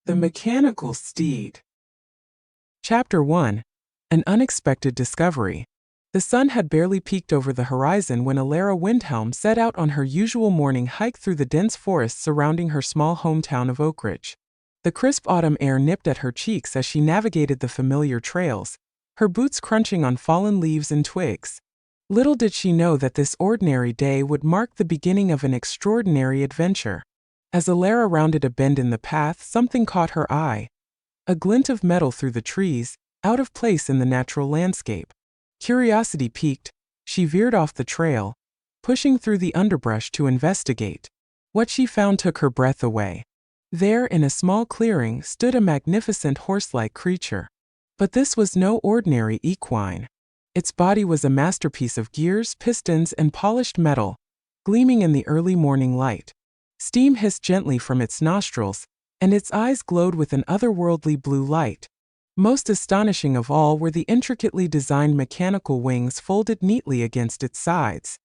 The Mechanical Steed. Chapter 1. An Unexpected Discovery. The sun had barely peeked over the horizon when Elara Windhelm set out on her usual morning hike through the dense forest surrounding her small hometown of Oakridge. The crisp autumn air nipped at her cheeks as she navigated the familiar trails, her boots crunching on fallen leaves and twigs. Little did she know that this ordinary day would mark the beginning of an extraordinary adventure. As Elara rounded a bend in the path, something caught her eye. A glint of metal through the trees, out of place in the natural landscape. Curiosity piqued, she veered off the trail, pushing through the underbrush to investigate. What she found took her breath away. There, in a small clearing, stood a magnificent horse-like creature. But this was no ordinary equine. Its body was a masterpiece of gears, pistons, and polished metal, gleaming in the early morning light. Steam hissed gently from its nostrils, and its eyes glowed with an otherworldly blue light. Most astonishing of all were the intricately designed mechanical wings folded neatly against its sides.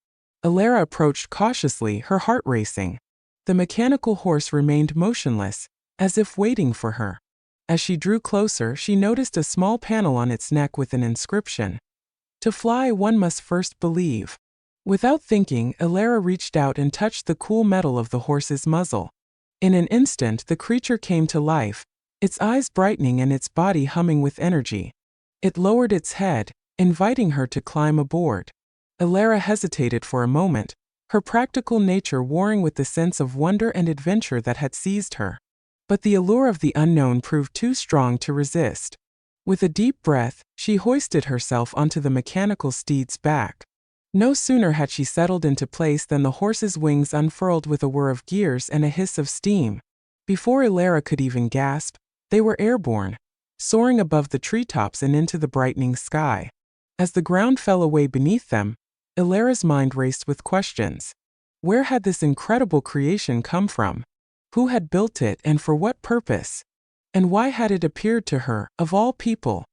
Elara approached cautiously, her heart racing. The mechanical horse remained motionless, as if waiting for her. As she drew closer, she noticed a small panel on its neck with an inscription. "To fly, one must first believe." Without thinking, Elara reached out and touched the cool metal of the horse's muzzle. In an instant, the creature came to life, its eyes brightening and its body humming with energy. It lowered its head, inviting her to climb aboard. Elara hesitated for a moment, her practical nature warring with the sense of wonder and adventure that had seized her. But the allure of the unknown proved too strong to resist. With a deep breath, she hoisted herself onto the mechanical steed's back. No sooner had she settled into place than the horse's wings unfurled with a whir of gears and a hiss of steam. Before Elara could even gasp, they were airborne, soaring above the treetops and into the brightening sky. As the ground fell away beneath them, Elara's mind raced with questions. Where had this incredible creation come from? Who had built it and for what purpose? And why had it appeared to her, of all people?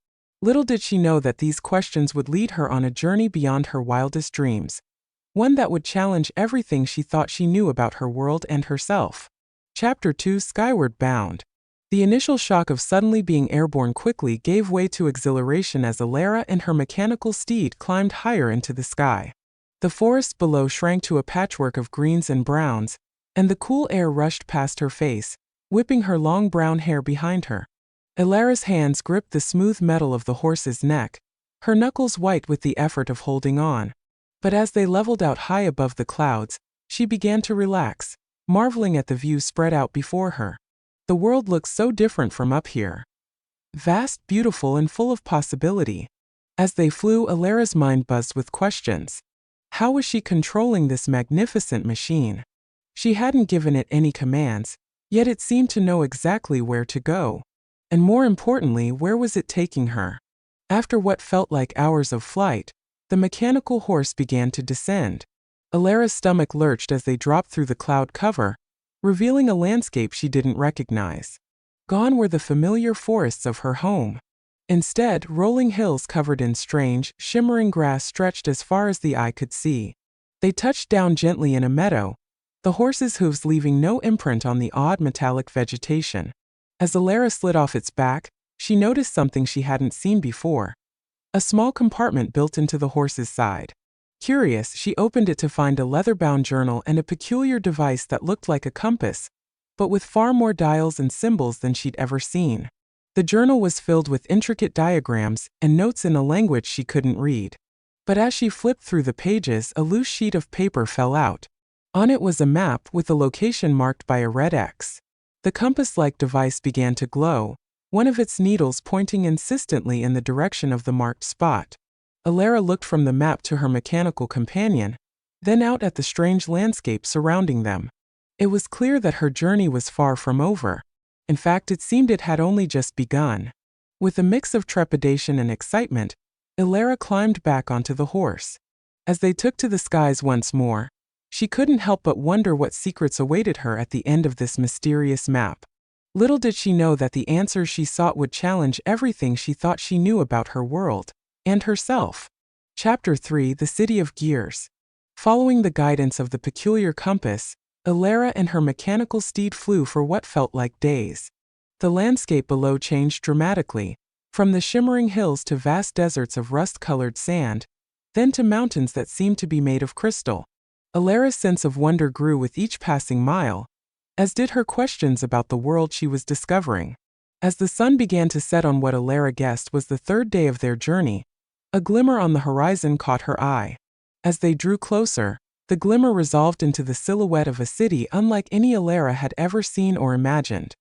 Little did she know that these questions would lead her on a journey beyond her wildest dreams. One that would challenge everything she thought she knew about her world and herself. Chapter 2. Skyward Bound. The initial shock of suddenly being airborne quickly gave way to exhilaration as Elara and her mechanical steed climbed higher into the sky. The forest below shrank to a patchwork of greens and browns, and the cool air rushed past her face, whipping her long brown hair behind her. Elara's hands gripped the smooth metal of the horse's neck, her knuckles white with the effort of holding on. But as they leveled out high above the clouds, she began to relax, marveling at the view spread out before her. The world looked so different from up here. Vast, beautiful, and full of possibility. As they flew, Elara's mind buzzed with questions. How was she controlling this magnificent machine? She hadn't given it any commands, yet it seemed to know exactly where to go. And more importantly, where was it taking her? After what felt like hours of flight, the mechanical horse began to descend. Elara's stomach lurched as they dropped through the cloud cover, revealing a landscape she didn't recognize. Gone were the familiar forests of her home. Instead, rolling hills covered in strange, shimmering grass stretched as far as the eye could see. They touched down gently in a meadow, the horse's hooves leaving no imprint on the odd metallic vegetation. As Elara slid off its back, she noticed something she hadn't seen before. A small compartment built into the horse's side. Curious, she opened it to find a leather-bound journal and a peculiar device that looked like a compass, but with far more dials and symbols than she'd ever seen. The journal was filled with intricate diagrams and notes in a language she couldn't read. But as she flipped through the pages, a loose sheet of paper fell out. On it was a map with a location marked by a red X. The compass-like device began to glow, one of its needles pointing insistently in the direction of the marked spot. Elara looked from the map to her mechanical companion, then out at the strange landscape surrounding them. It was clear that her journey was far from over. In fact, it seemed it had only just begun. With a mix of trepidation and excitement, Elara climbed back onto the horse. As they took to the skies once more, she couldn't help but wonder what secrets awaited her at the end of this mysterious map. Little did she know that the answers she sought would challenge everything she thought she knew about her world and herself. Chapter 3. The City of Gears. Following the guidance of the peculiar compass, Elara and her mechanical steed flew for what felt like days. The landscape below changed dramatically, from the shimmering hills to vast deserts of rust-colored sand, then to mountains that seemed to be made of crystal. Elara's sense of wonder grew with each passing mile, as did her questions about the world she was discovering. As the sun began to set on what Elara guessed was the third day of their journey, a glimmer on the horizon caught her eye. As they drew closer, the glimmer resolved into the silhouette of a city unlike any Elara had ever seen or imagined.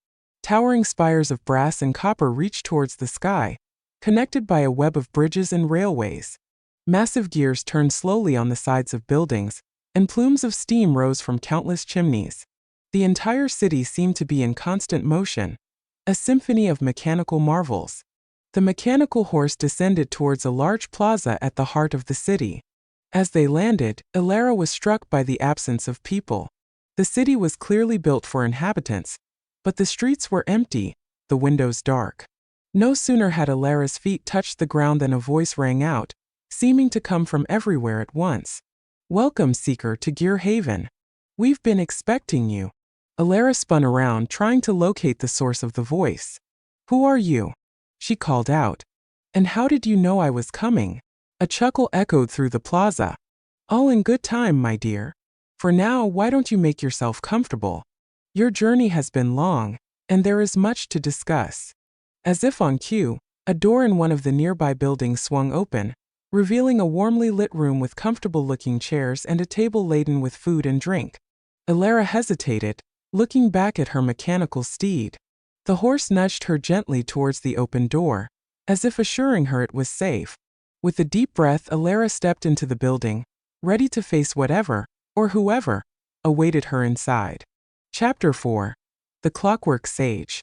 Towering spires of brass and copper reached towards the sky, connected by a web of bridges and railways. Massive gears turned slowly on the sides of buildings, and plumes of steam rose from countless chimneys. The entire city seemed to be in constant motion, a symphony of mechanical marvels. The mechanical horse descended towards a large plaza at the heart of the city. As they landed, Elara was struck by the absence of people. The city was clearly built for inhabitants, but the streets were empty, the windows dark. No sooner had Elara's feet touched the ground than a voice rang out, seeming to come from everywhere at once. "Welcome, seeker, to Gear Haven. We've been expecting you." Elara spun around, trying to locate the source of the voice. "Who are you?" she called out. "And how did you know I was coming?" A chuckle echoed through the plaza. "All in good time, my dear. For now, why don't you make yourself comfortable? Your journey has been long, and there is much to discuss." As if on cue, a door in one of the nearby buildings swung open, revealing a warmly lit room with comfortable-looking chairs and a table laden with food and drink. Elara hesitated, looking back at her mechanical steed. The horse nudged her gently towards the open door, as if assuring her it was safe. With a deep breath, Elara stepped into the building, ready to face whatever, or whoever, awaited her inside. Chapter 4. The Clockwork Sage.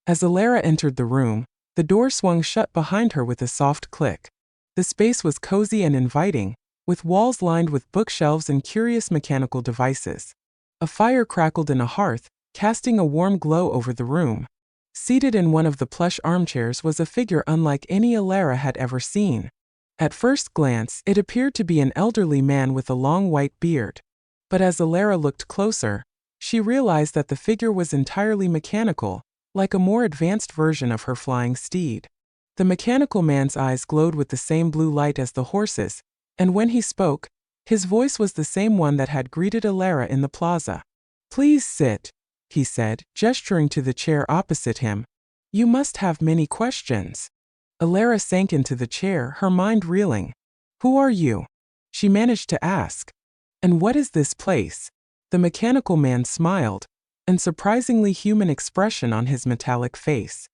As Elara entered the room, the door swung shut behind her with a soft click. The space was cozy and inviting, with walls lined with bookshelves and curious mechanical devices. A fire crackled in a hearth, casting a warm glow over the room. Seated in one of the plush armchairs was a figure unlike any Elara had ever seen. At first glance, it appeared to be an elderly man with a long white beard. But as Elara looked closer, she realized that the figure was entirely mechanical, like a more advanced version of her flying steed. The mechanical man's eyes glowed with the same blue light as the horse's, and when he spoke, his voice was the same one that had greeted Elara in the plaza. "Please sit," he said, gesturing to the chair opposite him. "You must have many questions." Elara sank into the chair, her mind reeling. "Who are you?" she managed to ask. "And what is this place?" The mechanical man smiled, an surprisingly human expression on his metallic face.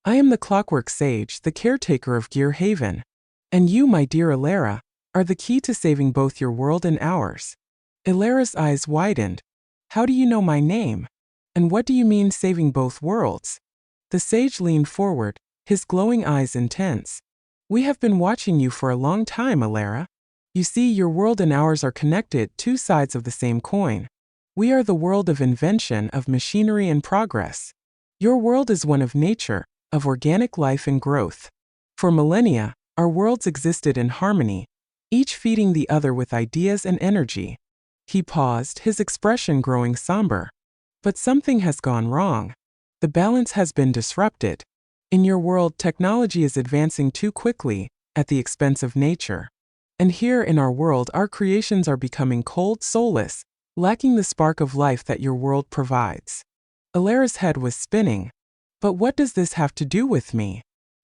"I am the Clockwork Sage, the caretaker of Gear Haven. And you, my dear Elara, are the key to saving both your world and ours." Elara's eyes widened. "How do you know my name? And what do you mean saving both worlds?" The sage leaned forward, his glowing eyes intense. "We have been watching you for a long time, Elara. You see, your world and ours are connected, two sides of the same coin. We are the world of invention, of machinery and progress. Your world is one of nature, of organic life and growth. For millennia, our worlds existed in harmony, each feeding the other with ideas and energy." He paused, his expression growing somber. "But something has gone wrong. The balance has been disrupted. In your world, technology is advancing too quickly, at the expense of nature. And here in our world, our creations are becoming cold, soulless, lacking the spark of life that your world provides." Elara's head was spinning. "But what does this have to do with me?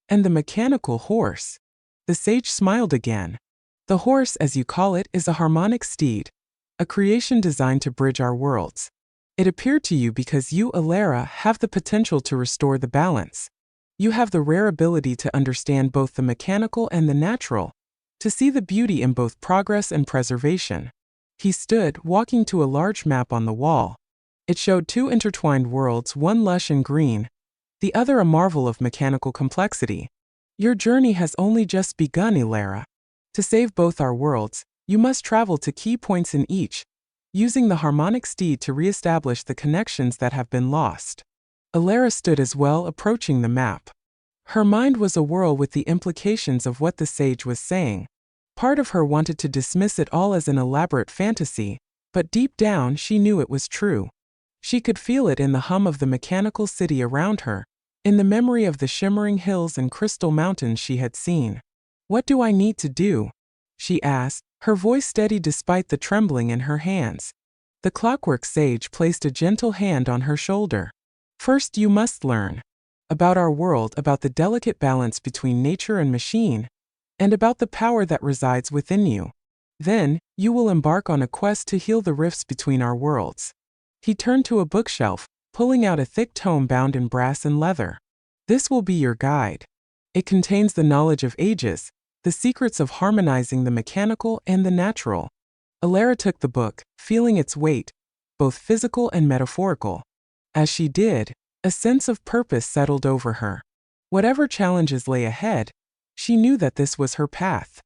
And the mechanical horse?" The sage smiled again. "The horse, as you call it, is a harmonic steed, a creation designed to bridge our worlds. It appeared to you because you, Elara, have the potential to restore the balance. You have the rare ability to understand both the mechanical and the natural, to see the beauty in both progress and preservation." He stood, walking to a large map on the wall. It showed two intertwined worlds, one lush and green, the other a marvel of mechanical complexity. "Your journey has only just begun, Elara. To save both our worlds, you must travel to key points in each, using the harmonic steed to re-establish the connections that have been lost." Elara stood as well, approaching the map. Her mind was awhirl with the implications of what the sage was saying. Part of her wanted to dismiss it all as an elaborate fantasy, but deep down she knew it was true. She could feel it in the hum of the mechanical city around her, in the memory of the shimmering hills and crystal mountains she had seen. "What do I need to do?" she asked, her voice steady despite the trembling in her hands. The clockwork sage placed a gentle hand on her shoulder. "First you must learn about our world, about the delicate balance between nature and machine, and about the power that resides within you. Then, you will embark on a quest to heal the rifts between our worlds." He turned to a bookshelf, pulling out a thick tome bound in brass and leather. "This will be your guide. It contains the knowledge of ages, the secrets of harmonizing the mechanical and the natural." Elara took the book, feeling its weight, both physical and metaphorical. As she did, a sense of purpose settled over her. Whatever challenges lay ahead, she knew that this was her path.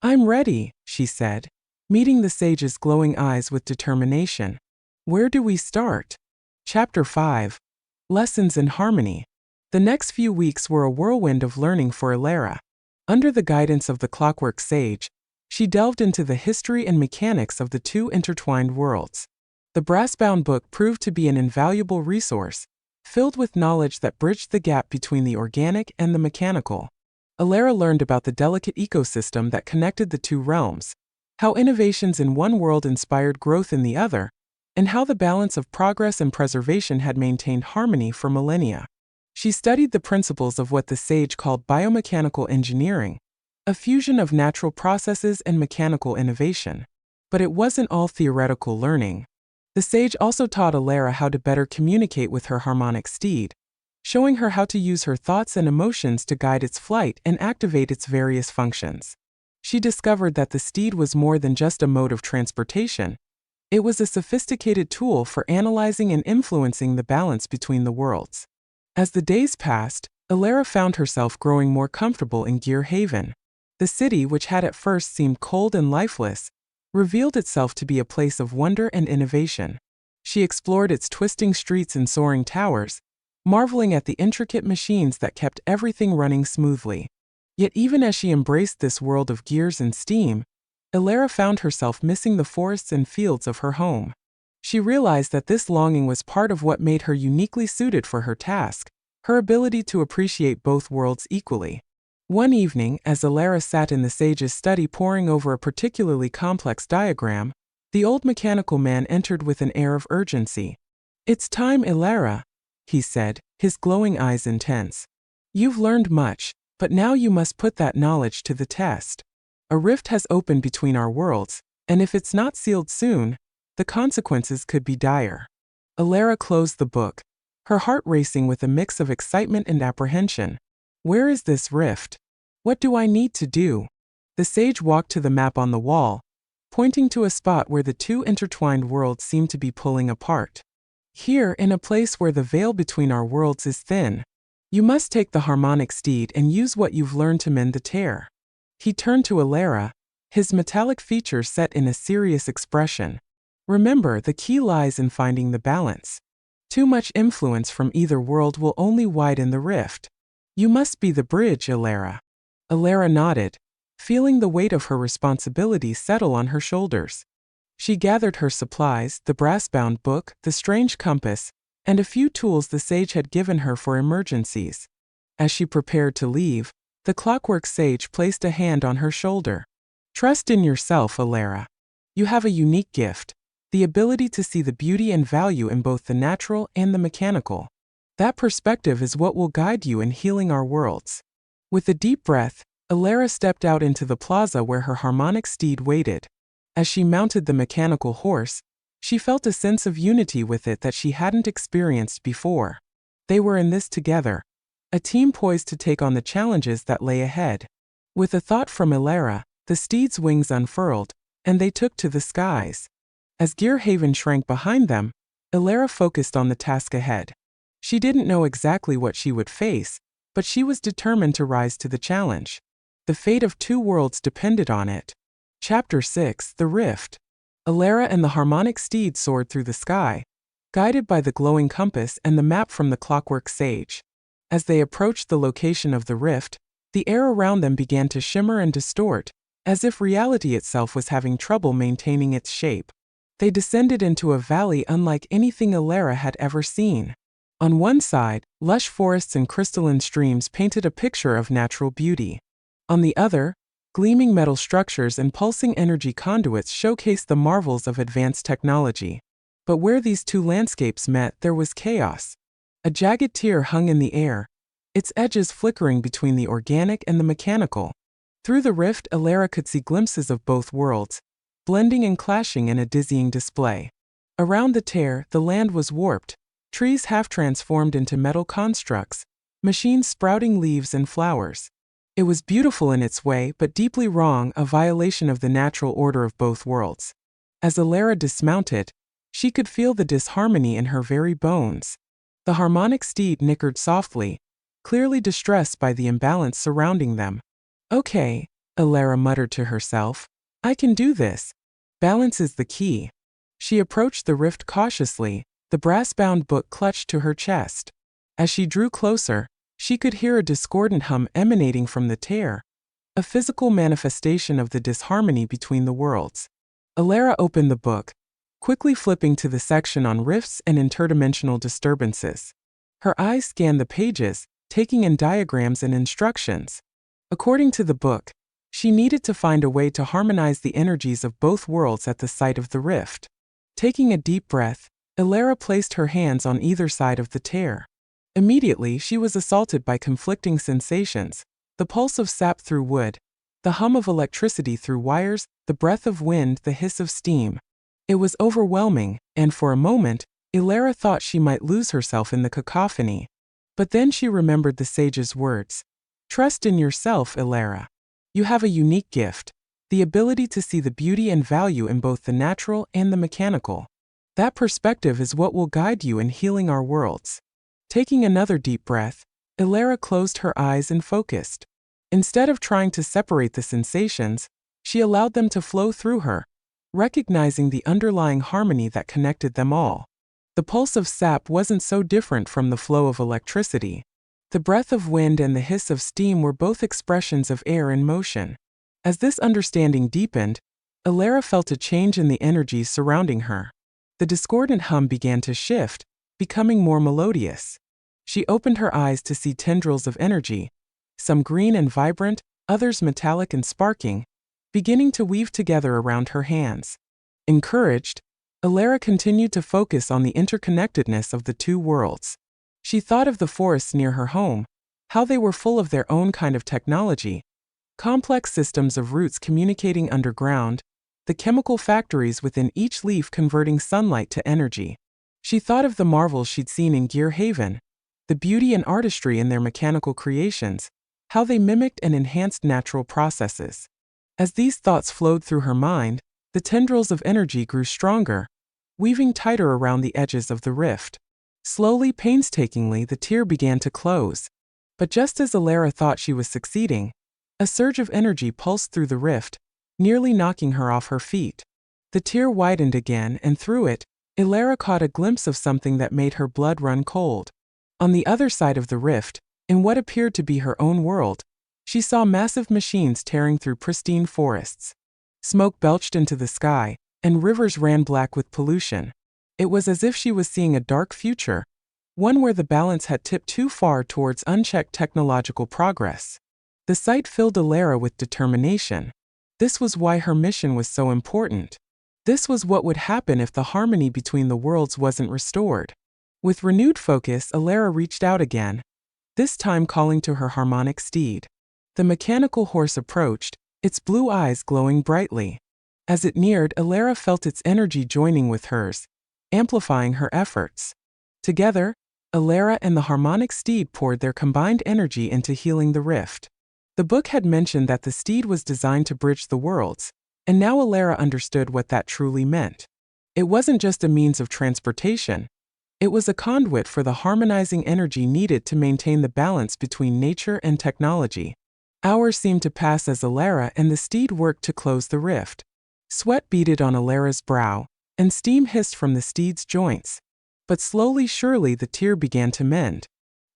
"I'm ready," she said, meeting the sage's glowing eyes with determination. "Where do we start?" Chapter 5. Lessons in Harmony. The next few weeks were a whirlwind of learning for Elara. Under the guidance of the clockwork sage, she delved into the history and mechanics of the two intertwined worlds. The brass-bound book proved to be an invaluable resource, filled with knowledge that bridged the gap between the organic and the mechanical. Elara learned about the delicate ecosystem that connected the two realms, how innovations in one world inspired growth in the other, and how the balance of progress and preservation had maintained harmony for millennia. She studied the principles of what the sage called biomechanical engineering, a fusion of natural processes and mechanical innovation. But it wasn't all theoretical learning. The sage also taught Elara how to better communicate with her harmonic steed, showing her how to use her thoughts and emotions to guide its flight and activate its various functions. She discovered that the steed was more than just a mode of transportation. It was a sophisticated tool for analyzing and influencing the balance between the worlds. As the days passed, Elara found herself growing more comfortable in Gear Haven. The city, which had at first seemed cold and lifeless, revealed itself to be a place of wonder and innovation. She explored its twisting streets and soaring towers, marveling at the intricate machines that kept everything running smoothly. Yet even as she embraced this world of gears and steam, Elara found herself missing the forests and fields of her home. She realized that this longing was part of what made her uniquely suited for her task, her ability to appreciate both worlds equally. One evening, as Elara sat in the sage's study poring over a particularly complex diagram, the old mechanical man entered with an air of urgency. "It's time, Elara," he said, his glowing eyes intense. "You've learned much, but now you must put that knowledge to the test. A rift has opened between our worlds, and if it's not sealed soon, the consequences could be dire." Elara closed the book, her heart racing with a mix of excitement and apprehension. "Where is this rift? What do I need to do?" The sage walked to the map on the wall, pointing to a spot where the two intertwined worlds seemed to be pulling apart. "Here, in a place where the veil between our worlds is thin, you must take the harmonic steed and use what you've learned to mend the tear." He turned to Elara, his metallic features set in a serious expression. "Remember, the key lies in finding the balance. Too much influence from either world will only widen the rift. You must be the bridge, Elara." Elara nodded, feeling the weight of her responsibility settle on her shoulders. She gathered her supplies, the brass-bound book, the strange compass, and a few tools the sage had given her for emergencies. As she prepared to leave, the clockwork sage placed a hand on her shoulder. "Trust in yourself, Elara. You have a unique gift, the ability to see the beauty and value in both the natural and the mechanical. That perspective is what will guide you in healing our worlds." With a deep breath, Elara stepped out into the plaza where her harmonic steed waited. As she mounted the mechanical horse, she felt a sense of unity with it that she hadn't experienced before. They were in this together, a team poised to take on the challenges that lay ahead. With a thought from Elara, the steed's wings unfurled, and they took to the skies. As Gear Haven shrank behind them, Elara focused on the task ahead. She didn't know exactly what she would face, but she was determined to rise to the challenge. The fate of two worlds depended on it. Chapter 6: The Rift. Elara and the harmonic steed soared through the sky, guided by the glowing compass and the map from the clockwork sage. As they approached the location of the rift, the air around them began to shimmer and distort, as if reality itself was having trouble maintaining its shape. They descended into a valley unlike anything Elara had ever seen. On one side, lush forests and crystalline streams painted a picture of natural beauty. On the other, gleaming metal structures and pulsing energy conduits showcased the marvels of advanced technology. But where these two landscapes met, there was chaos. A jagged tier hung in the air, its edges flickering between the organic and the mechanical. Through the rift, Elara could see glimpses of both worlds, blending and clashing in a dizzying display. Around the tear, the land was warped, trees half transformed into metal constructs, machines sprouting leaves and flowers. It was beautiful in its way, but deeply wrong, a violation of the natural order of both worlds. As Elara dismounted, she could feel the disharmony in her very bones. The harmonic steed nickered softly, clearly distressed by the imbalance surrounding them. "Okay," Elara muttered to herself. "I can do this. Balance is the key." She approached the rift cautiously, the brass-bound book clutched to her chest. As she drew closer, she could hear a discordant hum emanating from the tear, a physical manifestation of the disharmony between the worlds. Elara opened the book, quickly flipping to the section on rifts and interdimensional disturbances. Her eyes scanned the pages, taking in diagrams and instructions. According to the book, she needed to find a way to harmonize the energies of both worlds at the site of the rift. Taking a deep breath, Elara placed her hands on either side of the tear. Immediately, she was assaulted by conflicting sensations: the pulse of sap through wood, the hum of electricity through wires, the breath of wind, the hiss of steam. It was overwhelming, and for a moment, Elara thought she might lose herself in the cacophony. But then she remembered the sage's words. "Trust in yourself, Elara. You have a unique gift, the ability to see the beauty and value in both the natural and the mechanical. That perspective is what will guide you in healing our worlds." Taking another deep breath, Elara closed her eyes and focused. Instead of trying to separate the sensations, she allowed them to flow through her, recognizing the underlying harmony that connected them all. The pulse of sap wasn't so different from the flow of electricity. The breath of wind and the hiss of steam were both expressions of air in motion. As this understanding deepened, Elara felt a change in the energies surrounding her. The discordant hum began to shift, becoming more melodious. She opened her eyes to see tendrils of energy, some green and vibrant, others metallic and sparking, beginning to weave together around her hands. Encouraged, Elara continued to focus on the interconnectedness of the two worlds. She thought of the forests near her home, how they were full of their own kind of technology, complex systems of roots communicating underground, the chemical factories within each leaf converting sunlight to energy. She thought of the marvels she'd seen in Gear Haven, the beauty and artistry in their mechanical creations, how they mimicked and enhanced natural processes. As these thoughts flowed through her mind, the tendrils of energy grew stronger, weaving tighter around the edges of the rift. Slowly, painstakingly, the tear began to close. But just as Elara thought she was succeeding, a surge of energy pulsed through the rift, nearly knocking her off her feet. The tear widened again, and through it, Elara caught a glimpse of something that made her blood run cold. On the other side of the rift, in what appeared to be her own world, she saw massive machines tearing through pristine forests. Smoke belched into the sky, and rivers ran black with pollution. It was as if she was seeing a dark future, one where the balance had tipped too far towards unchecked technological progress. The sight filled Elara with determination. This was why her mission was so important. This was what would happen if the harmony between the worlds wasn't restored. With renewed focus, Elara reached out again, this time calling to her harmonic steed. The mechanical horse approached, its blue eyes glowing brightly. As it neared, Elara felt its energy joining with hers, amplifying her efforts. Together, Elara and the harmonic steed poured their combined energy into healing the rift. The book had mentioned that the steed was designed to bridge the worlds, and now Elara understood what that truly meant. It wasn't just a means of transportation. It was a conduit for the harmonizing energy needed to maintain the balance between nature and technology. Hours seemed to pass as Elara and the steed worked to close the rift. Sweat beaded on Elara's brow, and steam hissed from the steed's joints. But slowly, surely, the tear began to mend.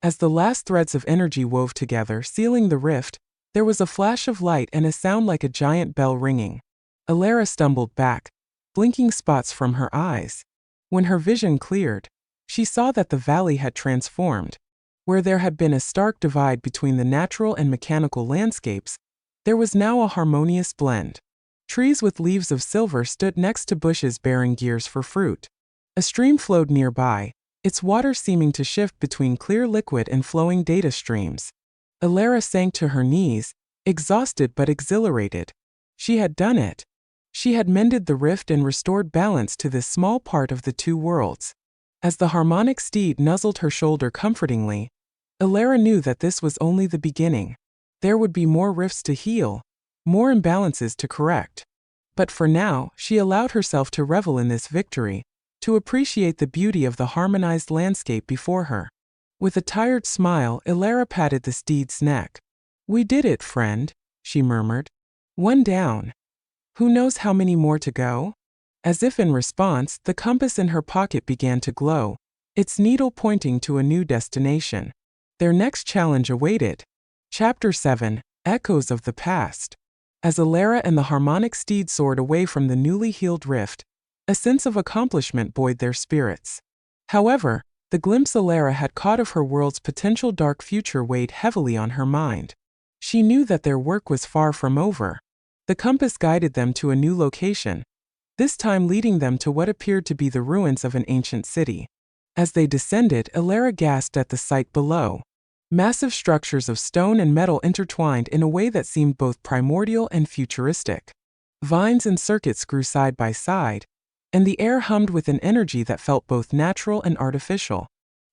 As the last threads of energy wove together, sealing the rift, there was a flash of light and a sound like a giant bell ringing. Elara stumbled back, blinking spots from her eyes. When her vision cleared, She saw that the valley had transformed. Where there had been a stark divide between the natural and mechanical landscapes, there was now a harmonious blend. Trees with leaves of silver stood next to bushes bearing gears for fruit. A stream flowed nearby, its water seeming to shift between clear liquid and flowing data streams. Elara sank to her knees, exhausted but exhilarated. She had done it. She had mended the rift and restored balance to this small part of the two worlds. As the harmonic steed nuzzled her shoulder comfortingly, Elara knew that this was only the beginning. There would be more rifts to heal, more imbalances to correct. But for now, she allowed herself to revel in this victory, to appreciate the beauty of the harmonized landscape before her. With a tired smile, Elara patted the steed's neck. "We did it, friend," she murmured. "One down. Who knows how many more to go?" As if in response, the compass in her pocket began to glow, its needle pointing to a new destination. Their next challenge awaited. Chapter 7: Echoes of the Past. As Elara and the harmonic steed soared away from the newly healed rift, a sense of accomplishment buoyed their spirits. However, the glimpse Elara had caught of her world's potential dark future weighed heavily on her mind. She knew that their work was far from over. The compass guided them to a new location, this time leading them to what appeared to be the ruins of an ancient city. As they descended, Elara gasped at the sight below. Massive structures of stone and metal intertwined in a way that seemed both primordial and futuristic. Vines and circuits grew side by side, and the air hummed with an energy that felt both natural and artificial.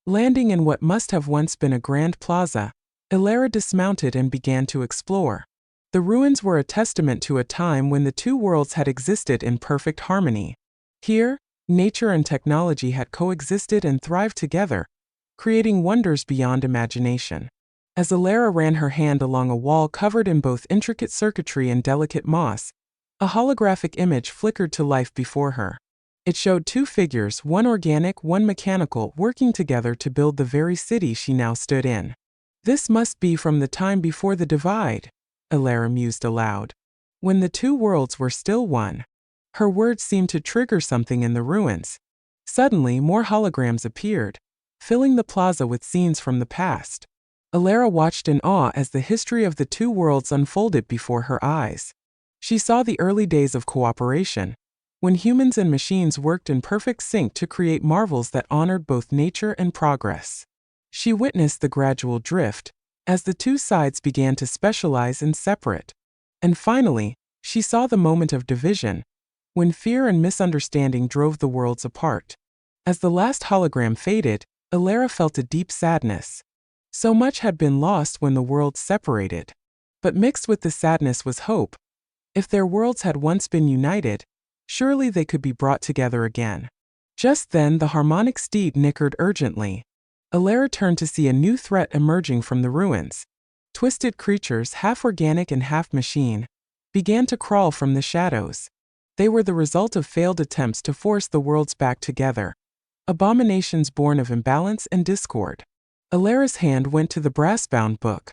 Landing in what must have once been a grand plaza, Elara dismounted and began to explore. The ruins were a testament to a time when the two worlds had existed in perfect harmony. Here, nature and technology had coexisted and thrived together, creating wonders beyond imagination. As Elara ran her hand along a wall covered in both intricate circuitry and delicate moss, a holographic image flickered to life before her. It showed two figures, one organic, one mechanical, working together to build the very city she now stood in. "This must be from the time before the divide," Elara mused aloud. "When the two worlds were still one." Her words seemed to trigger something in the ruins. Suddenly, more holograms appeared, filling the plaza with scenes from the past. Elara watched in awe as the history of the two worlds unfolded before her eyes. She saw the early days of cooperation, when humans and machines worked in perfect sync to create marvels that honored both nature and progress. She witnessed the gradual drift, as the two sides began to specialize and separate. And finally, she saw the moment of division, when fear and misunderstanding drove the worlds apart. As the last hologram faded, Elara felt a deep sadness. So much had been lost when the worlds separated. But mixed with the sadness was hope. If their worlds had once been united, surely they could be brought together again. Just then the harmonic steed nickered urgently. Elara turned to see a new threat emerging from the ruins. Twisted creatures, half organic and half machine, began to crawl from the shadows. They were the result of failed attempts to force the worlds back together. Abominations born of imbalance and discord. Elara's hand went to the brass-bound book.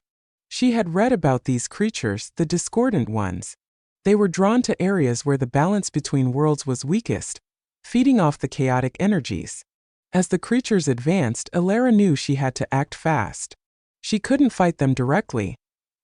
She had read about these creatures, the discordant ones. They were drawn to areas where the balance between worlds was weakest, feeding off the chaotic energies. As the creatures advanced, Elara knew she had to act fast. She couldn't fight them directly,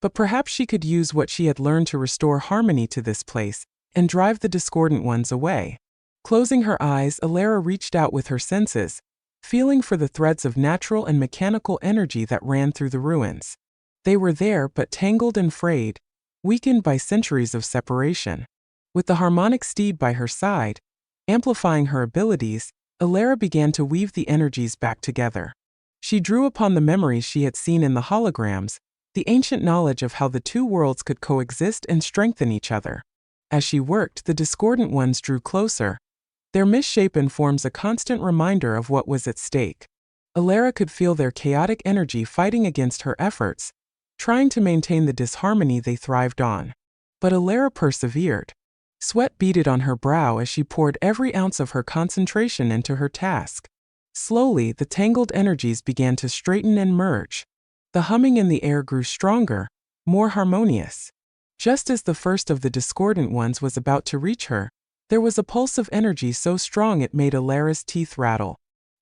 but perhaps she could use what she had learned to restore harmony to this place and drive the discordant ones away. Closing her eyes, Elara reached out with her senses, feeling for the threads of natural and mechanical energy that ran through the ruins. They were there, but tangled and frayed, weakened by centuries of separation. With the harmonic steed by her side, amplifying her abilities, Elara began to weave the energies back together. She drew upon the memories she had seen in the holograms, the ancient knowledge of how the two worlds could coexist and strengthen each other. As she worked, the discordant ones drew closer, their misshapen forms a constant reminder of what was at stake. Elara could feel their chaotic energy fighting against her efforts, trying to maintain the disharmony they thrived on. But Elara persevered. Sweat beaded on her brow as she poured every ounce of her concentration into her task. Slowly, the tangled energies began to straighten and merge. The humming in the air grew stronger, more harmonious. Just as the first of the discordant ones was about to reach her, there was a pulse of energy so strong it made Elara's teeth rattle.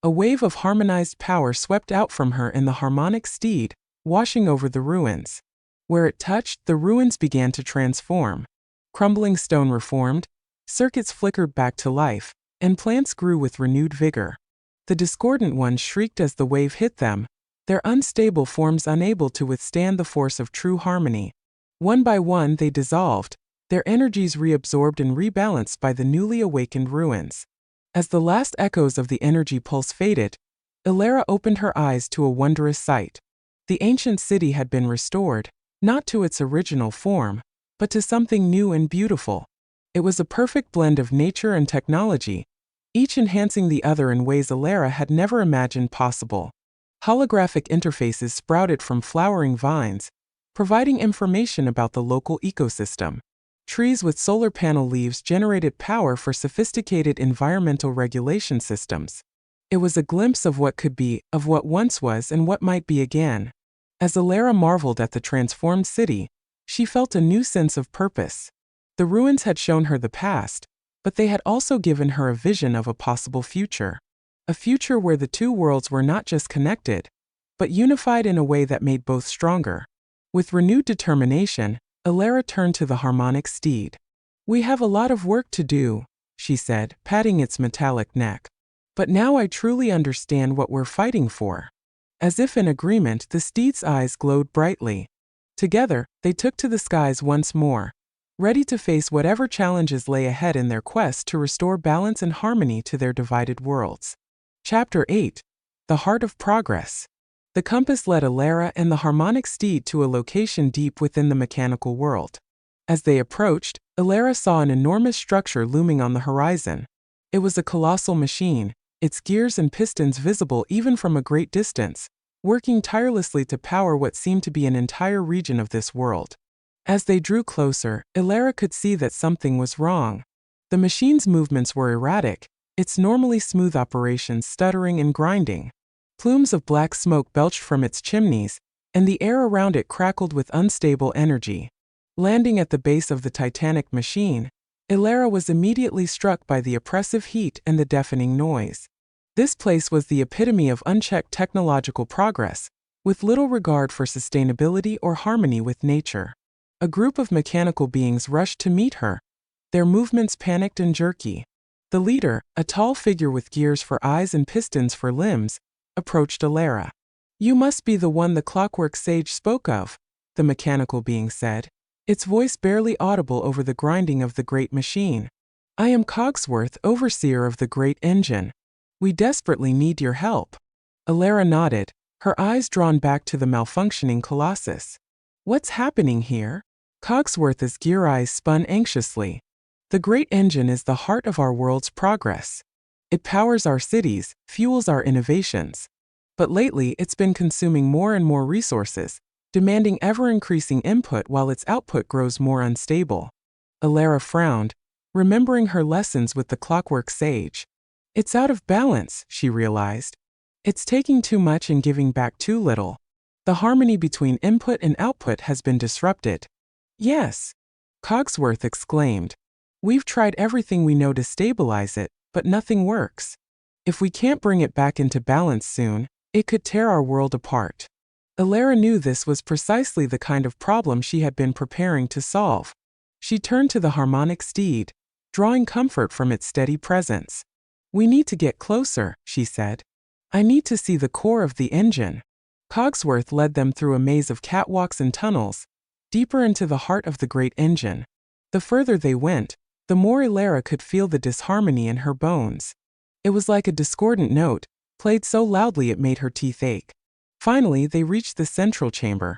A wave of harmonized power swept out from her in the harmonic steed, washing over the ruins. Where it touched, the ruins began to transform. Crumbling stone reformed, circuits flickered back to life, and plants grew with renewed vigor. The discordant ones shrieked as the wave hit them, their unstable forms unable to withstand the force of true harmony. One by one they dissolved, their energies reabsorbed and rebalanced by the newly awakened ruins. As the last echoes of the energy pulse faded, Elara opened her eyes to a wondrous sight. The ancient city had been restored, not to its original form, but to something new and beautiful. It was a perfect blend of nature and technology, each enhancing the other in ways Elara had never imagined possible. Holographic interfaces sprouted from flowering vines, providing information about the local ecosystem. Trees with solar panel leaves generated power for sophisticated environmental regulation systems. It was a glimpse of what could be, of what once was, and what might be again. As Elara marveled at the transformed city, she felt a new sense of purpose. The ruins had shown her the past, but they had also given her a vision of a possible future. A future where the two worlds were not just connected, but unified in a way that made both stronger. With renewed determination, Elara turned to the harmonic steed. "We have a lot of work to do," she said, patting its metallic neck. "But now I truly understand what we're fighting for." As if in agreement, the steed's eyes glowed brightly. Together, they took to the skies once more, ready to face whatever challenges lay ahead in their quest to restore balance and harmony to their divided worlds. Chapter 8. The Heart of Progress. The compass led Elara and the harmonic steed to a location deep within the mechanical world. As they approached, Elara saw an enormous structure looming on the horizon. It was a colossal machine, its gears and pistons visible even from a great distance, working tirelessly to power what seemed to be an entire region of this world. As they drew closer, Elara could see that something was wrong. The machine's movements were erratic, its normally smooth operations stuttering and grinding. Plumes of black smoke belched from its chimneys, and the air around it crackled with unstable energy. Landing at the base of the titanic machine, Elara was immediately struck by the oppressive heat and the deafening noise. This place was the epitome of unchecked technological progress, with little regard for sustainability or harmony with nature. A group of mechanical beings rushed to meet her, their movements panicked and jerky. The leader, a tall figure with gears for eyes and pistons for limbs, approached Elara. "You must be the one the clockwork sage spoke of," the mechanical being said, its voice barely audible over the grinding of the great machine. "I am Cogsworth, overseer of the great engine. We desperately need your help." Elara nodded, her eyes drawn back to the malfunctioning colossus. "What's happening here?" Cogsworth's gear eyes spun anxiously. "The great engine is the heart of our world's progress. It powers our cities, fuels our innovations. But lately it's been consuming more and more resources, demanding ever-increasing input while its output grows more unstable." Elara frowned, remembering her lessons with the clockwork sage. "It's out of balance," she realized. "It's taking too much and giving back too little. The harmony between input and output has been disrupted." "Yes," Cogsworth exclaimed. "We've tried everything we know to stabilize it, but nothing works. If we can't bring it back into balance soon, it could tear our world apart." Elara knew this was precisely the kind of problem she had been preparing to solve. She turned to the harmonic steed, drawing comfort from its steady presence. "We need to get closer," she said. "I need to see the core of the engine." Cogsworth led them through a maze of catwalks and tunnels, deeper into the heart of the great engine. The further they went, the more Elara could feel the disharmony in her bones. It was like a discordant note, played so loudly it made her teeth ache. Finally, they reached the central chamber.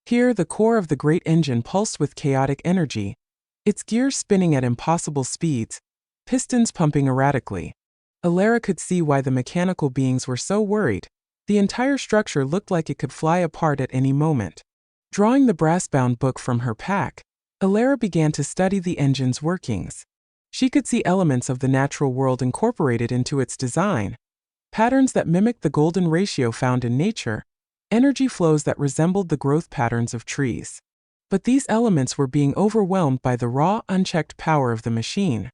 Here, the core of the great engine pulsed with chaotic energy, its gears spinning at impossible speeds, pistons pumping erratically. Elara could see why the mechanical beings were so worried. The entire structure looked like it could fly apart at any moment. Drawing the brass-bound book from her pack, Elara began to study the engine's workings. She could see elements of the natural world incorporated into its design, patterns that mimicked the golden ratio found in nature, energy flows that resembled the growth patterns of trees. But these elements were being overwhelmed by the raw, unchecked power of the machine.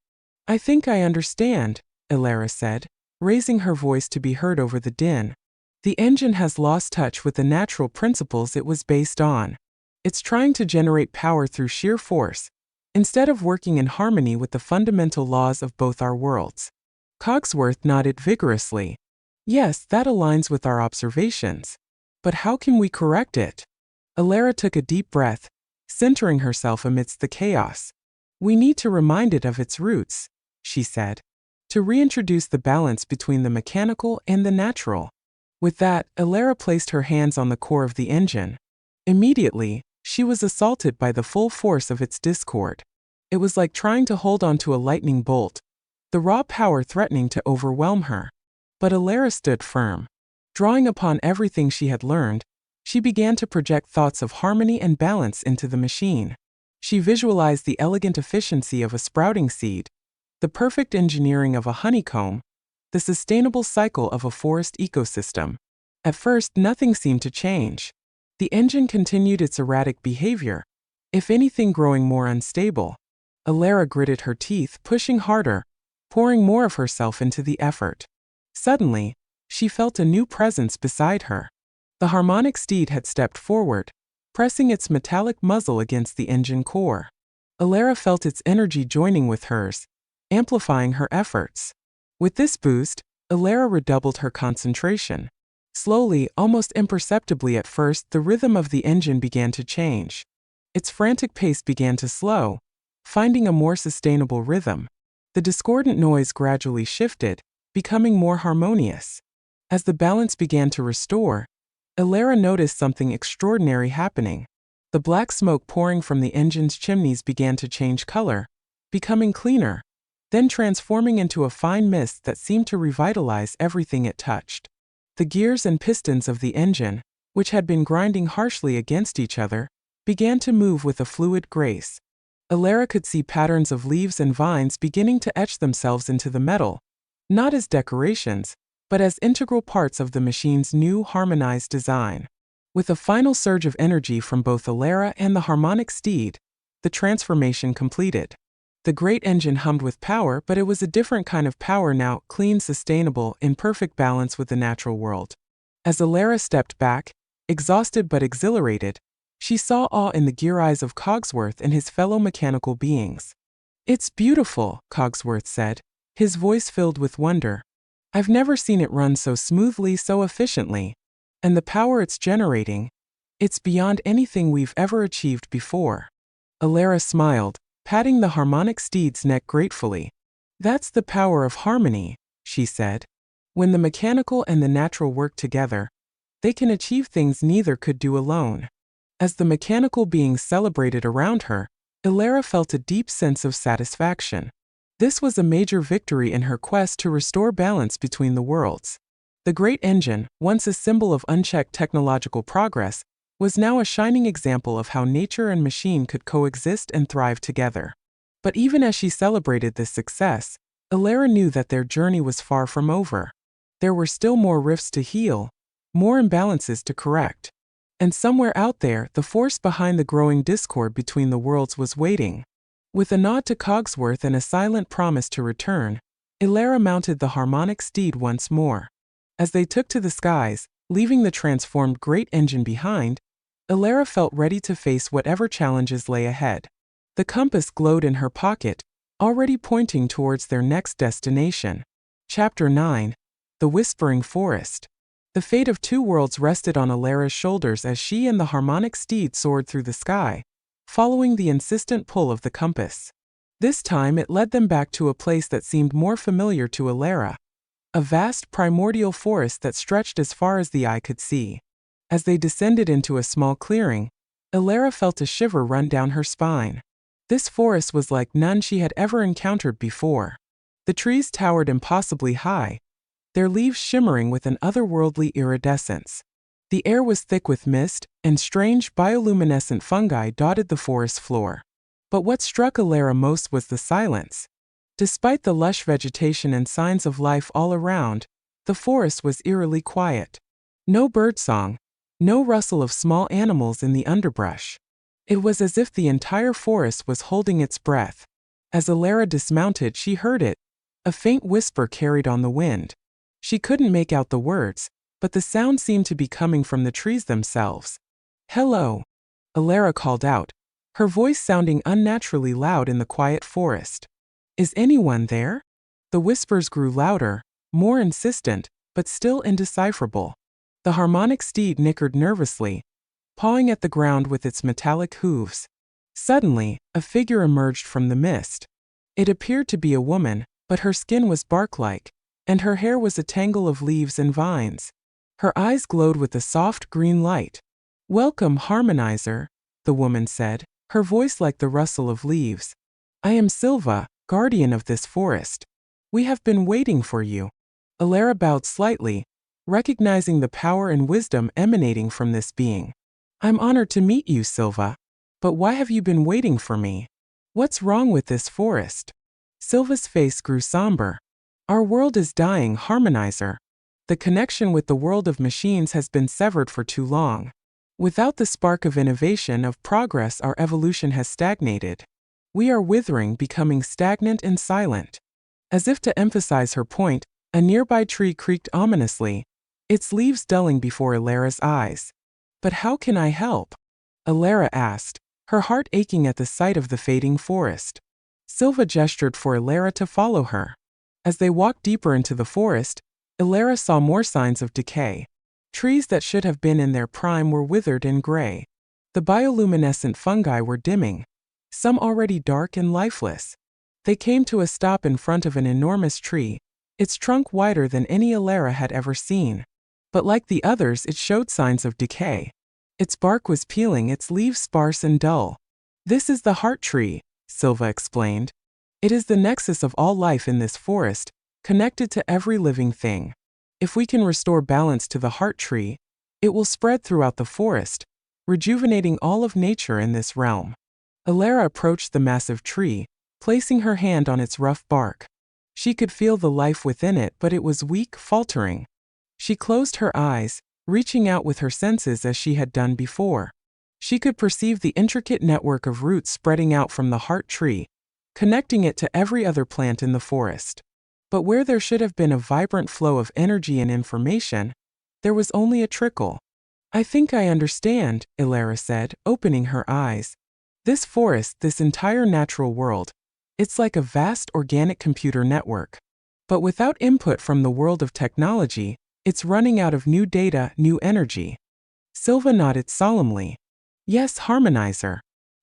"I think I understand," Elara said. raising her voice to be heard over the din. The engine has lost touch with the natural principles it was based on. It's trying to generate power through sheer force, instead of working in harmony with the fundamental laws of both our worlds. Cogsworth nodded vigorously. Yes, that aligns with our observations. But how can we correct it? Elara took a deep breath, centering herself amidst the chaos. We need to remind it of its roots, she said, to reintroduce the balance between the mechanical and the natural. With that, Elara placed her hands on the core of the engine. Immediately, she was assaulted by the full force of its discord. It was like trying to hold onto a lightning bolt, the raw power threatening to overwhelm her. But Elara stood firm. Drawing upon everything she had learned, she began to project thoughts of harmony and balance into the machine. She visualized the elegant efficiency of a sprouting seed, the perfect engineering of a honeycomb, the sustainable cycle of a forest ecosystem. At first, nothing seemed to change. The engine continued its erratic behavior, if anything growing more unstable. Elara gritted her teeth, pushing harder, pouring more of herself into the effort. Suddenly, she felt a new presence beside her. The harmonic steed had stepped forward, pressing its metallic muzzle against the engine core. Elara felt its energy joining with hers, amplifying her efforts. With this boost, Elara redoubled her concentration. Slowly, almost imperceptibly at first, the rhythm of the engine began to change. Its frantic pace began to slow, finding a more sustainable rhythm. The discordant noise gradually shifted, becoming more harmonious. As the balance began to restore, Elara noticed something extraordinary happening. The black smoke pouring from the engine's chimneys began to change color, becoming cleaner, then transforming into a fine mist that seemed to revitalize everything it touched. The gears and pistons of the engine, which had been grinding harshly against each other, began to move with a fluid grace. Elara could see patterns of leaves and vines beginning to etch themselves into the metal, not as decorations, but as integral parts of the machine's new harmonized design. With a final surge of energy from both Elara and the harmonic steed, the transformation completed. The great engine hummed with power, but it was a different kind of power now, clean, sustainable, in perfect balance with the natural world. As Elara stepped back, exhausted but exhilarated, she saw awe in the gear eyes of Cogsworth and his fellow mechanical beings. "It's beautiful," Cogsworth said, his voice filled with wonder. "I've never seen it run so smoothly, so efficiently. And the power it's generating, it's beyond anything we've ever achieved before." Elara smiled, patting the harmonic steed's neck gratefully. "That's the power of harmony," she said. "When the mechanical and the natural work together, they can achieve things neither could do alone." As the mechanical beings celebrated around her, Elara felt a deep sense of satisfaction. This was a major victory in her quest to restore balance between the worlds. The great engine, once a symbol of unchecked technological progress, was now a shining example of how nature and machine could coexist and thrive together. But even as she celebrated this success, Elara knew that their journey was far from over. There were still more rifts to heal, more imbalances to correct. And somewhere out there, the force behind the growing discord between the worlds was waiting. With a nod to Cogsworth and a silent promise to return, Elara mounted the harmonic steed once more. As they took to the skies, leaving the transformed great engine behind, Elara felt ready to face whatever challenges lay ahead. The compass glowed in her pocket, already pointing towards their next destination. Chapter 9. The Whispering Forest. The fate of two worlds rested on Elara's shoulders as she and the harmonic steed soared through the sky, following the insistent pull of the compass. This time it led them back to a place that seemed more familiar to Elara, a vast primordial forest that stretched as far as the eye could see. As they descended into a small clearing, Elara felt a shiver run down her spine. This forest was like none she had ever encountered before. The trees towered impossibly high, their leaves shimmering with an otherworldly iridescence. The air was thick with mist, and strange bioluminescent fungi dotted the forest floor. But what struck Elara most was the silence. Despite the lush vegetation and signs of life all around, the forest was eerily quiet. No birdsong, no rustle of small animals in the underbrush. It was as if the entire forest was holding its breath. As Elara dismounted, she heard it, a faint whisper carried on the wind. She couldn't make out the words, but the sound seemed to be coming from the trees themselves. "Hello," Elara called out, her voice sounding unnaturally loud in the quiet forest. "Is anyone there?" The whispers grew louder, more insistent, but still indecipherable. The harmonic steed nickered nervously, pawing at the ground with its metallic hooves. Suddenly, a figure emerged from the mist. It appeared to be a woman, but her skin was bark-like, and her hair was a tangle of leaves and vines. Her eyes glowed with a soft green light. "Welcome, Harmonizer," the woman said, her voice like the rustle of leaves. "I am Silva, guardian of this forest. We have been waiting for you." Elara bowed slightly, recognizing the power and wisdom emanating from this being. "I'm honored to meet you, Silva. But why have you been waiting for me? What's wrong with this forest?" Silva's face grew somber. "Our world is dying, Harmonizer. The connection with the world of machines has been severed for too long. Without the spark of innovation, of progress, our evolution has stagnated. We are withering, becoming stagnant and silent." As if to emphasize her point, a nearby tree creaked ominously, its leaves dulling before Elara's eyes. "But how can I help?" Elara asked, her heart aching at the sight of the fading forest. Silva gestured for Elara to follow her. As they walked deeper into the forest, Elara saw more signs of decay. Trees that should have been in their prime were withered and gray. The bioluminescent fungi were dimming, some already dark and lifeless. They came to a stop in front of an enormous tree, its trunk wider than any Elara had ever seen. But like the others, it showed signs of decay. Its bark was peeling, its leaves sparse and dull. "This is the heart tree," Silva explained. "It is the nexus of all life in this forest, connected to every living thing. If we can restore balance to the heart tree, it will spread throughout the forest, rejuvenating all of nature in this realm." Elara approached the massive tree, placing her hand on its rough bark. She could feel the life within it, but it was weak, faltering. She closed her eyes, reaching out with her senses as she had done before. She could perceive the intricate network of roots spreading out from the heart tree, connecting it to every other plant in the forest. But where there should have been a vibrant flow of energy and information, there was only a trickle. "I think I understand," Elara said, opening her eyes. "This forest, this entire natural world, it's like a vast organic computer network. But without input from the world of technology, it's running out of new data, new energy." Silva nodded solemnly. "Yes, Harmonizer.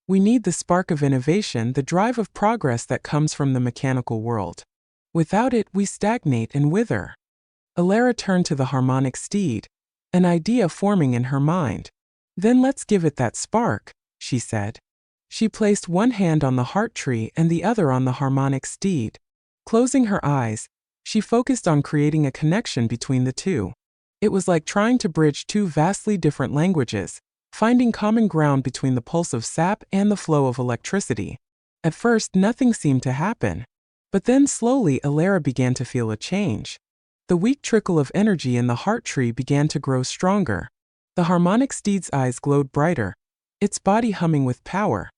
We need the spark of innovation, the drive of progress that comes from the mechanical world. Without it, we stagnate and wither." Elara turned to the harmonic steed, an idea forming in her mind. "Then let's give it that spark," she said. She placed one hand on the heart tree and the other on the harmonic steed. Closing her eyes, she focused on creating a connection between the two. It was like trying to bridge two vastly different languages, finding common ground between the pulse of sap and the flow of electricity. At first, nothing seemed to happen. But then slowly Elara began to feel a change. The weak trickle of energy in the heart tree began to grow stronger. The harmonic steed's eyes glowed brighter, its body humming with power.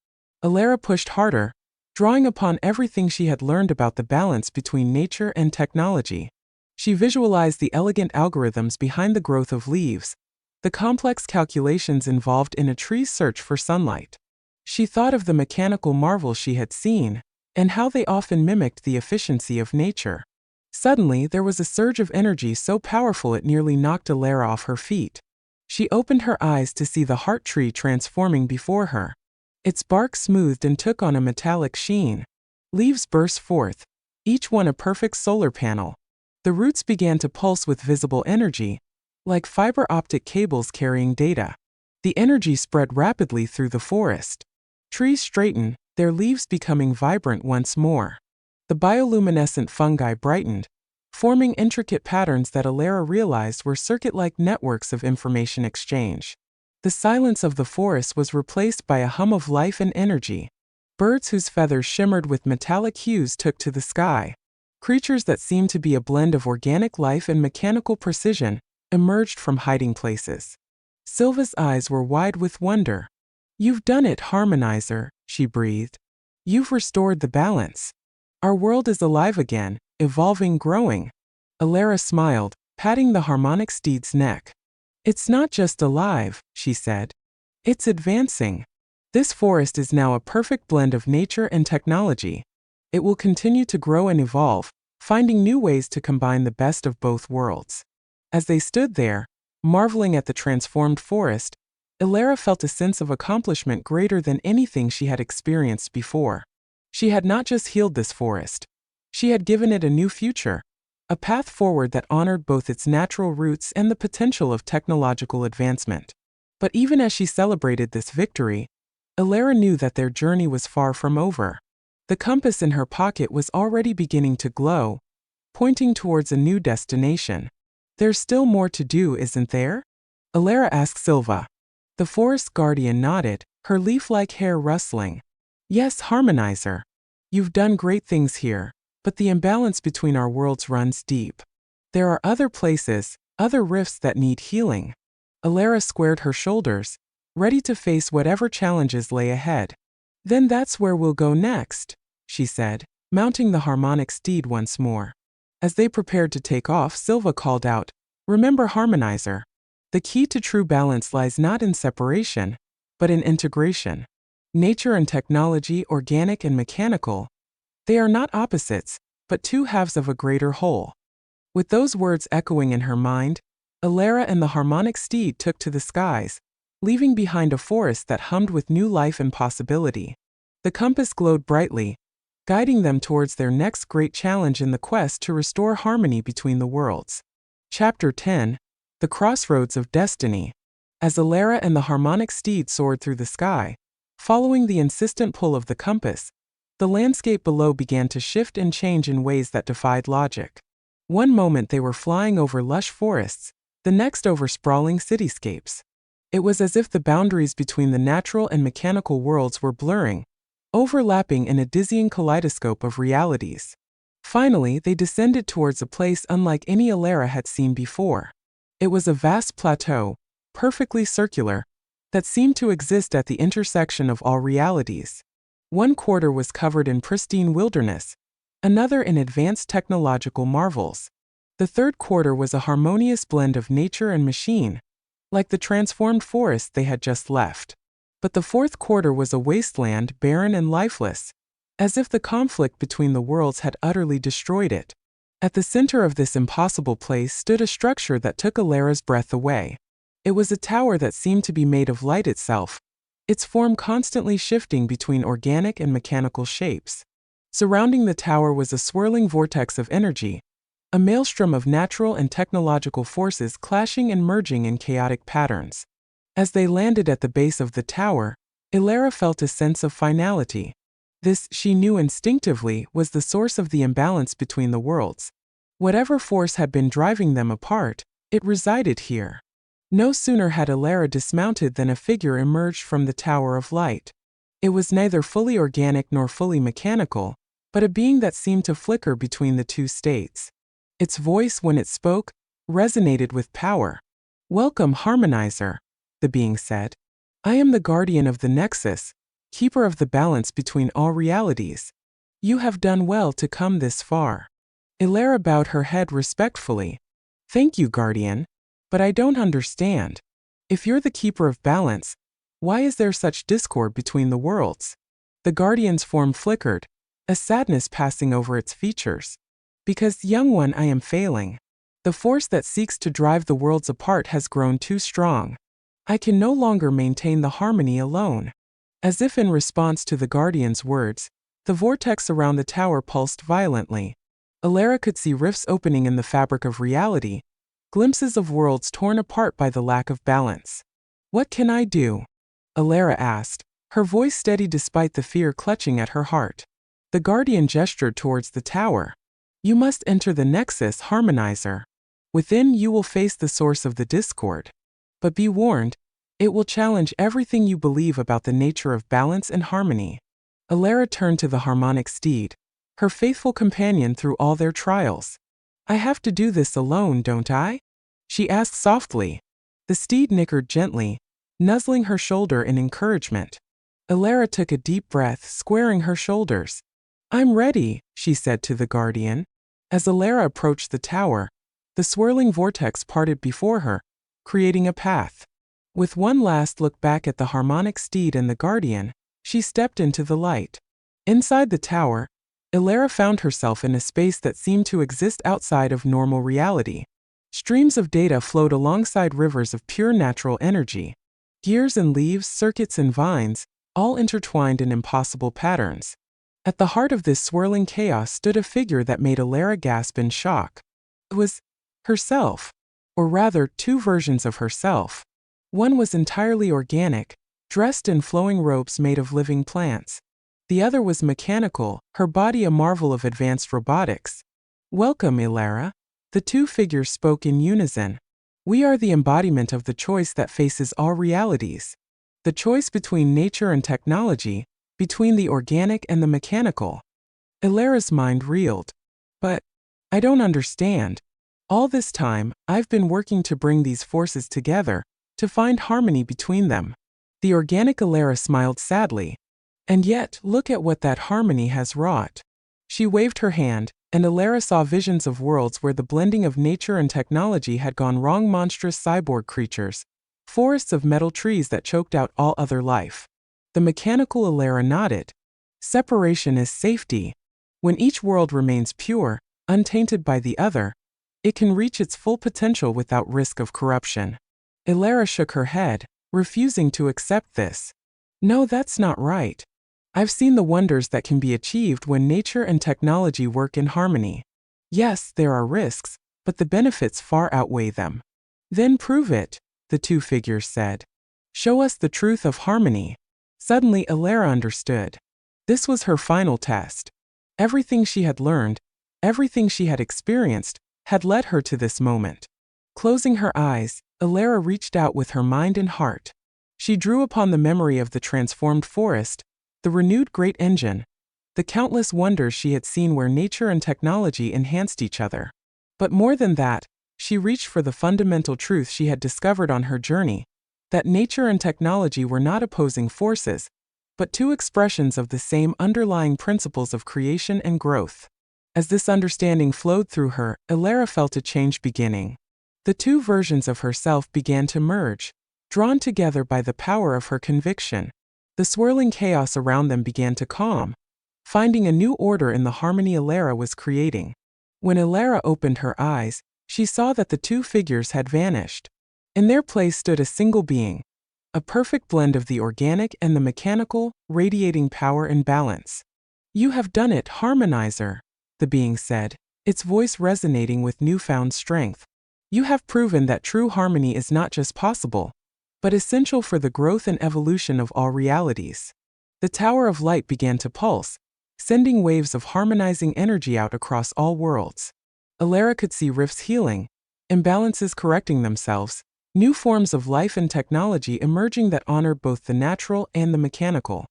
Elara pushed harder, drawing upon everything she had learned about the balance between nature and technology. She visualized the elegant algorithms behind the growth of leaves, the complex calculations involved in a tree's search for sunlight. She thought of the mechanical marvels she had seen, and how they often mimicked the efficiency of nature. Suddenly, there was a surge of energy so powerful it nearly knocked Elara off her feet. She opened her eyes to see the heart tree transforming before her. Its bark smoothed and took on a metallic sheen. Leaves burst forth, each one a perfect solar panel. The roots began to pulse with visible energy, like fiber optic cables carrying data. The energy spread rapidly through the forest. Trees straightened, their leaves becoming vibrant once more. The bioluminescent fungi brightened, forming intricate patterns that Elara realized were circuit-like networks of information exchange. The silence of the forest was replaced by a hum of life and energy. Birds whose feathers shimmered with metallic hues took to the sky. Creatures that seemed to be a blend of organic life and mechanical precision emerged from hiding places. Silva's eyes were wide with wonder. "You've done it, Harmonizer," she breathed. "You've restored the balance. Our world is alive again, evolving, growing." Elara smiled, patting the harmonic steed's neck. "It's not just alive," she said. "It's advancing. This forest is now a perfect blend of nature and technology. It will continue to grow and evolve, finding new ways to combine the best of both worlds." As they stood there, marveling at the transformed forest, Elara felt a sense of accomplishment greater than anything she had experienced before. She had not just healed this forest. She had given it a new future, a path forward that honored both its natural roots and the potential of technological advancement. But even as she celebrated this victory, Elara knew that their journey was far from over. The compass in her pocket was already beginning to glow, pointing towards a new destination. "There's still more to do, isn't there?" Elara asked Silva. The forest guardian nodded, her leaf-like hair rustling. "Yes, Harmonizer. You've done great things here, but the imbalance between our worlds runs deep. There are other places, other rifts that need healing." Elara squared her shoulders, ready to face whatever challenges lay ahead. "Then that's where we'll go next," she said, mounting the harmonic steed once more. As they prepared to take off, Silva called out, "Remember, Harmonizer. The key to true balance lies not in separation, but in integration. Nature and technology, organic and mechanical, they are not opposites, but two halves of a greater whole." With those words echoing in her mind, Elara and the harmonic steed took to the skies, leaving behind a forest that hummed with new life and possibility. The compass glowed brightly, guiding them towards their next great challenge in the quest to restore harmony between the worlds. Chapter 10: The Crossroads of Destiny. As Elara and the harmonic steed soared through the sky, following the insistent pull of the compass, the landscape below began to shift and change in ways that defied logic. One moment they were flying over lush forests, the next over sprawling cityscapes. It was as if the boundaries between the natural and mechanical worlds were blurring, overlapping in a dizzying kaleidoscope of realities. Finally, they descended towards a place unlike any Elara had seen before. It was a vast plateau, perfectly circular, that seemed to exist at the intersection of all realities. One quarter was covered in pristine wilderness, another in advanced technological marvels. The third quarter was a harmonious blend of nature and machine, like the transformed forest they had just left. But the fourth quarter was a wasteland, barren and lifeless, as if the conflict between the worlds had utterly destroyed it. At the center of this impossible place stood a structure that took Elara's breath away. It was a tower that seemed to be made of light itself, its form constantly shifting between organic and mechanical shapes. Surrounding the tower was a swirling vortex of energy, a maelstrom of natural and technological forces clashing and merging in chaotic patterns. As they landed at the base of the tower, Elara felt a sense of finality. This, she knew instinctively, was the source of the imbalance between the worlds. Whatever force had been driving them apart, it resided here. No sooner had Elara dismounted than a figure emerged from the Tower of Light. It was neither fully organic nor fully mechanical, but a being that seemed to flicker between the two states. Its voice, when it spoke, resonated with power. "Welcome, Harmonizer," the being said. "I am the guardian of the Nexus, keeper of the balance between all realities. You have done well to come this far." Elara bowed her head respectfully. "Thank you, Guardian. But I don't understand. If you're the keeper of balance, why is there such discord between the worlds?" The Guardian's form flickered, a sadness passing over its features. "Because, young one, I am failing. The force that seeks to drive the worlds apart has grown too strong. I can no longer maintain the harmony alone." As if in response to the Guardian's words, the vortex around the tower pulsed violently. Elara could see rifts opening in the fabric of reality, glimpses of worlds torn apart by the lack of balance. "What can I do?" Elara asked, her voice steady despite the fear clutching at her heart. The Guardian gestured towards the tower. "You must enter the Nexus, Harmonizer. Within, you will face the source of the discord. But be warned, it will challenge everything you believe about the nature of balance and harmony." Elara turned to the harmonic steed, her faithful companion through all their trials. "I have to do this alone, don't I?" she asked softly. The steed nickered gently, nuzzling her shoulder in encouragement. Elara took a deep breath, squaring her shoulders. "I'm ready," she said to the Guardian. As Elara approached the tower, The swirling vortex parted before her, creating a path. With one last look back at the harmonic steed and the guardian, she stepped into the light. Inside the tower, Elara found herself in a space that seemed to exist outside of normal reality. Streams of data flowed alongside rivers of pure natural energy. Gears and leaves, circuits and vines, all intertwined in impossible patterns. At the heart of this swirling chaos stood a figure that made Elara gasp in shock. It was herself, or rather, two versions of herself. One was entirely organic, dressed in flowing robes made of living plants. The other was mechanical, her body a marvel of advanced robotics. "Welcome, Elara." The two figures spoke in unison. "We are the embodiment of the choice that faces all realities. The choice between nature and technology, between the organic and the mechanical." Elara's mind reeled. "But I don't understand. All this time, I've been working to bring these forces together, to find harmony between them." The organic Elara smiled sadly. "And yet, look at what that harmony has wrought." She waved her hand, and Elara saw visions of worlds where the blending of nature and technology had gone wrong. Monstrous cyborg creatures, forests of metal trees that choked out all other life. The mechanical Elara nodded. "Separation is safety. When each world remains pure, untainted by the other, it can reach its full potential without risk of corruption." Elara shook her head, refusing to accept this. "No, that's not right. I've seen the wonders that can be achieved when nature and technology work in harmony. Yes, there are risks, but the benefits far outweigh them." "Then prove it," the two figures said. "Show us the truth of harmony." Suddenly, Elara understood. This was her final test. Everything she had learned, everything she had experienced, had led her to this moment. Closing her eyes, Elara reached out with her mind and heart. She drew upon the memory of the transformed forest, the renewed great engine, the countless wonders she had seen where nature and technology enhanced each other. But more than that, she reached for the fundamental truth she had discovered on her journey, that nature and technology were not opposing forces, but two expressions of the same underlying principles of creation and growth. As this understanding flowed through her, Elara felt a change beginning. The two versions of herself began to merge, drawn together by the power of her conviction. The swirling chaos around them began to calm, finding a new order in the harmony Elara was creating. When Elara opened her eyes, she saw that the two figures had vanished. In their place stood a single being, a perfect blend of the organic and the mechanical, radiating power and balance. "You have done it, Harmonizer," the being said, its voice resonating with newfound strength. "You have proven that true harmony is not just possible, but essential for the growth and evolution of all realities." The Tower of Light began to pulse, sending waves of harmonizing energy out across all worlds. Elara could see rifts healing, imbalances correcting themselves, new forms of life and technology emerging that honored both the natural and the mechanical.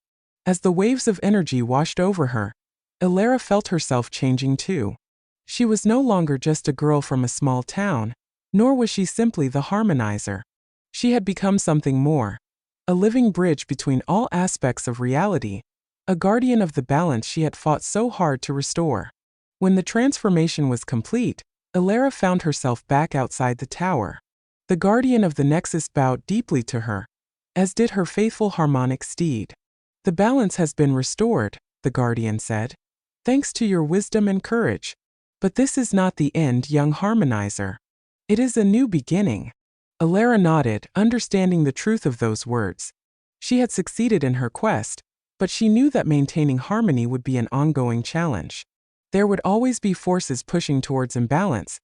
As the waves of energy washed over her, Elara felt herself changing too. She was no longer just a girl from a small town, nor was she simply the harmonizer. She had become something more, a living bridge between all aspects of reality, a guardian of the balance she had fought so hard to restore. When the transformation was complete, Elara found herself back outside the tower. The guardian of the Nexus bowed deeply to her, as did her faithful harmonic steed. "The balance has been restored," the guardian said, "thanks to your wisdom and courage. But this is not the end, young harmonizer. It is a new beginning." Elara nodded, understanding the truth of those words. She had succeeded in her quest, but she knew that maintaining harmony would be an ongoing challenge. There would always be forces pushing towards imbalance,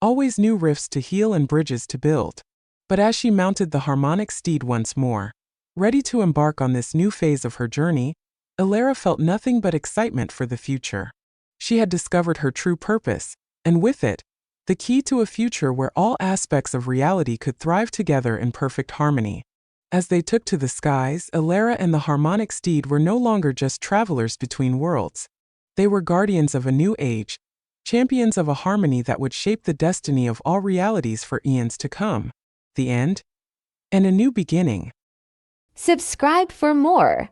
always new rifts to heal and bridges to build. But as she mounted the harmonic steed once more, ready to embark on this new phase of her journey, Elara felt nothing but excitement for the future. She had discovered her true purpose, and with it, the key to a future where all aspects of reality could thrive together in perfect harmony. As they took to the skies, Elara and the harmonic steed were no longer just travelers between worlds. They were guardians of a new age, champions of a harmony that would shape the destiny of all realities for eons to come. The end? And a new beginning. Subscribe for more.